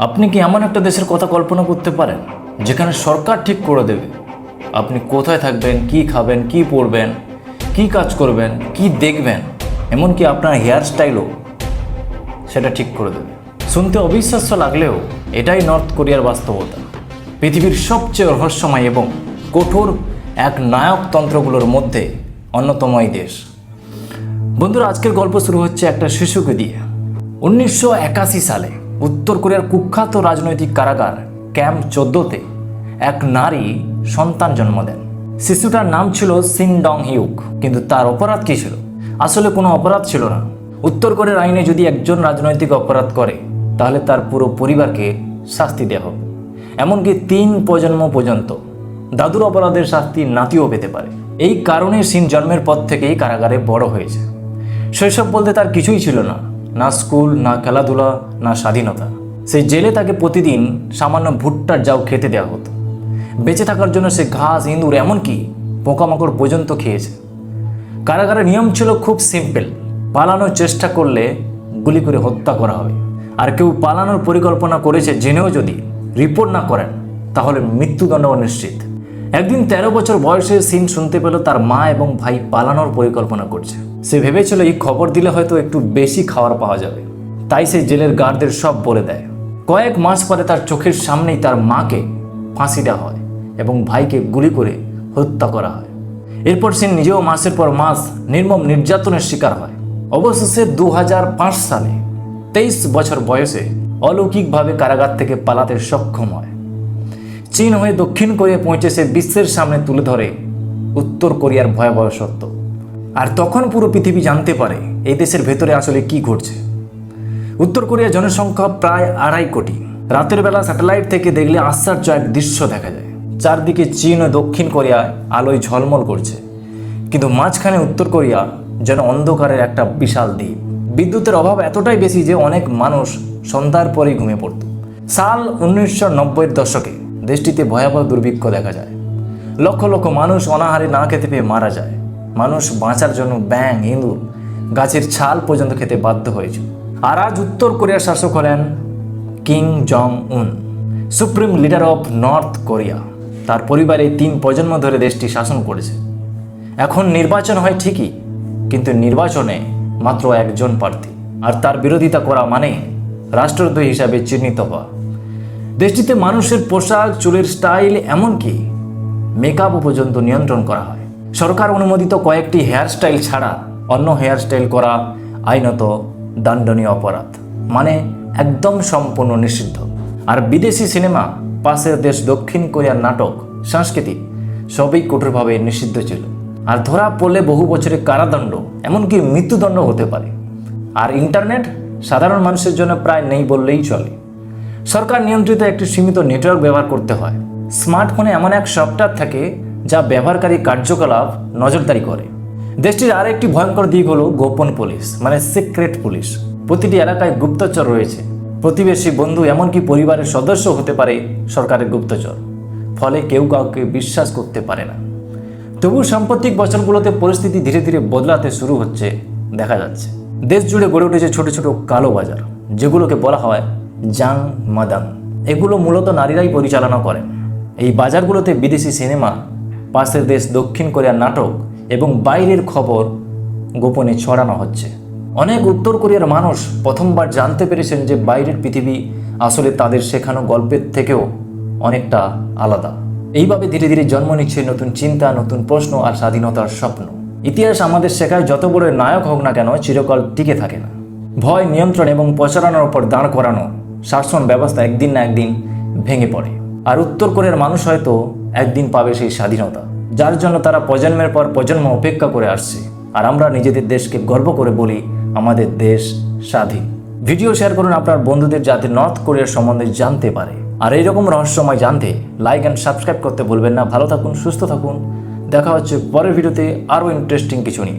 আপনি কি এমন একটা দেশের কথা কল্পনা করতে পারেন যেখানে সরকার ঠিক করে দেবে আপনি কোথায় থাকবেন, কি খাবেন, কি পরবেন, কি কাজ করবেন, কি দেখবেন, এমনকি আপনার হেয়ার স্টাইলও সেটা ঠিক করে দেবে? শুনতে অবিশ্বাস্য লাগলেও এটাই নর্থ কোরিয়ার বাস্তবতা। পৃথিবীর সবচেয়ে রহস্যময় এবং কঠোর এক নায়কতন্ত্রগুলোর মধ্যে অন্যতম এই দেশ। বন্ধুরা, আজকের গল্প শুরু হচ্ছে একটা শিশুকে দিয়ে। 1981 সালে উত্তর কোরিয়ার কুখ্যাত রাজনৈতিক কারাগার ক্যাম্প 14-তে এক নারী সন্তান জন্ম দেন। শিশুটার নাম ছিল সিন ডং হিউক। কিন্তু তার অপরাধ কী ছিল? আসলে কোনো অপরাধ ছিল না। উত্তর কোরিয়ার আইনে যদি একজন রাজনৈতিক অপরাধ করে তাহলে তার পুরো পরিবারকে শাস্তি দেওয়া হবে, এমনকি 3 প্রজন্ম পর্যন্ত। দাদুর অপরাধের শাস্তি নাতিও পেতে পারে। এই কারণে সিন জন্মের পর থেকেই কারাগারে বড় হয়েছে। শৈশব বলতে তার কিছুই ছিল না, না স্কুল, না খেলাধুলা, না স্বাধীনতা। সেই জেলে তাকে প্রতিদিন সামান্য ভুট্টার জাউ খেতে দেওয়া হতো। বেঁচে থাকার জন্য সে ঘাস, ইঁদুর, এমনকি পোকামাকড় পর্যন্ত খেয়েছে। কারাগারের নিয়ম ছিল খুব সিম্পল। পালানোর চেষ্টা করলে গুলি করে হত্যা করা হবে। আর কেউ পালানোর পরিকল্পনা করেছে জেনেও যদি রিপোর্ট না করেন তাহলে মৃত্যুদণ্ড নিশ্চিত। একদিন 13 বছর বয়সে সিন শুনতে পেল তার মা এবং ভাই পালানোর পরিকল্পনা করছে। সে ভেবেছিল এই খবর দিলে হয়তো একটু বেশি খাবার পাওয়া যাবে, তাই সে জেলের গার্ডদের সব বলে দেয়। কয়েক মাস পরে তার চোখের সামনেই তার মাকে ফাঁসি দেওয়া হয় এবং ভাইকে গুলি করে হত্যা করা হয়। এরপর সিন নিজেও মাসের পর মাস নির্মম নির্যাতনের শিকার হয়। অবশেষে 2005 সালে 23 বছর বয়সে অলৌকিকভাবে কারাগার থেকে পালাতে সক্ষম হয়। চীন হয়ে দক্ষিণ কোরিয়া পৌঁছে সে বিশ্বের সামনে তুলে ধরে উত্তর কোরিয়ার ভয়াবহ সত্য। আর তখন পুরো পৃথিবী জানতে পারে এই দেশের ভেতরে আসলে কি ঘটছে। উত্তর কোরিয়ার জনসংখ্যা প্রায় 2.5 কোটি। রাতের বেলা স্যাটেলাইট থেকে দেখলে আশ্চর্য এক দৃশ্য দেখা যায়। চারদিকে চীন ও দক্ষিণ কোরিয়ায় আলোয় ঝলমল করছে, কিন্তু মাঝখানে উত্তর কোরিয়া যেন অন্ধকারের একটা বিশাল দ্বীপ। বিদ্যুতের অভাব এতটাই বেশি যে অনেক মানুষ সন্ধ্যার পরেই ঘুমিয়ে পড়ত। সাল 1990-এর দশকে দেশটিতে ভয়াবহ দুর্ভিক্ষ দেখা যায়। লক্ষ লক্ষ মানুষ অনাহারে না খেতে পেয়ে মারা যায়। মানুষ বাঁচার জন্য ব্যাঙ, ইঁদুর, গাছের ছাল পর্যন্ত খেতে বাধ্য হয়েছিল। আর আজ উত্তর কোরিয়ার শাসক হলেন কিম জং উন, supreme leader of north Korea. তার পরিবারে 3 প্রজন্ম ধরে দেশটি শাসন করেছে। এখন নির্বাচন হয় ঠিকই, কিন্তু নির্বাচনে মাত্র একজন প্রার্থী, আর তার বিরোধিতা করা মানে রাষ্ট্রদ্রোহী হিসাবে চিহ্নিত হওয়া। দেশটিতে মানুষের পোশাক, চুলের স্টাইল, এমনকি মেকআপও পর্যন্ত নিয়ন্ত্রণ করা হয়। সরকার অনুমোদিত কয়েকটি হেয়ার স্টাইল ছাড়া অন্য হেয়ার স্টাইল করা আইনত দণ্ডনীয় অপরাধ, মানে একদম সম্পূর্ণ নিষিদ্ধ। আর বিদেশি সিনেমা, পাশের দেশ দক্ষিণ কোরিয়ার নাটক, সংস্কৃতি সবই কঠোরভাবে নিষিদ্ধ ছিল। আর ধরা পড়লে বহু বছরের কারাদণ্ড, এমনকি মৃত্যুদণ্ড হতে পারে। আর ইন্টারনেট সাধারণ মানুষের জন্য প্রায় নেই বললেই চলে। সরকার নিয়ন্ত্রিত একটি সীমিত নেটওয়ার্ক ব্যবহার করতে হয়। স্মার্টফোনে এমন এক সফটওয়্যার থাকে যা ব্যবহারকারী কার্যকলাপ নজরদারি করে। দেশটির আরেকটি ভয়ঙ্কর দিক হলো গোপন পুলিশ, মানে সিক্রেট পুলিশ। প্রতিটি এলাকায় গুপ্তচর রয়েছে। প্রতিবেশী, বন্ধু, এমনকি পরিবারের সদস্য হতে পারে সরকারের গুপ্তচর। ফলে কেউ কাউকে বিশ্বাস করতে পারে না। তবু সাম্প্রতিক বছরগুলোতে পরিস্থিতি ধীরে ধীরে বদলাতে শুরু হচ্ছে দেখা যাচ্ছে। দেশ জুড়ে গড়ে উঠেছে ছোট ছোট কালো বাজার, যেগুলোকে বলা হয় জাং মাদাং। এগুলো মূলত নারীরাই পরিচালনা করেন। এই বাজারগুলোতে বিদেশি সিনেমা, পাশের দেশ দক্ষিণ কোরিয়ার নাটক এবং বাইরের খবর গোপনে ছড়ানো হচ্ছে। অনেক উত্তর কোরিয়ার মানুষ প্রথমবার জানতে পেরেছেন যে বাইরের পৃথিবী আসলে তাদের শেখানো গল্পের থেকেও অনেকটা আলাদা। এইভাবে ধীরে ধীরে জন্ম নিচ্ছে নতুন চিন্তা, নতুন প্রশ্ন আর স্বাধীনতার স্বপ্ন। ইতিহাস আমাদের শেখায় যত বড় নায়ক হোক না কেন চিরকাল টিকে থাকে না। ভয়, নিয়ন্ত্রণ এবং প্রচারণার উপর দাঁড় করানো শাসন ব্যবস্থা একদিন না একদিন ভেঙে পড়ে। আর উত্তর কোরিয়ার মানুষ হয়তো একদিন পাবে সেই স্বাধীনতা, যার জন্য তারা প্রজন্মের পর প্রজন্ম অপেক্ষা করে আসছে। আর আমরা নিজেদের দেশকে গর্ব করে বলি আমাদের দেশ স্বাধীন। ভিডিও শেয়ার করুন আপনার বন্ধুদের, যাতে নর্থ কোরিয়ার সম্বন্ধে জানতে পারে। আর এইরকম রহস্যময় জানতে লাইক অ্যান্ড সাবস্ক্রাইব করতে ভুলবেন না। ভালো থাকুন, সুস্থ থাকুন। দেখা হচ্ছে পরের ভিডিওতে আরও ইন্টারেস্টিং কিছু নিয়ে।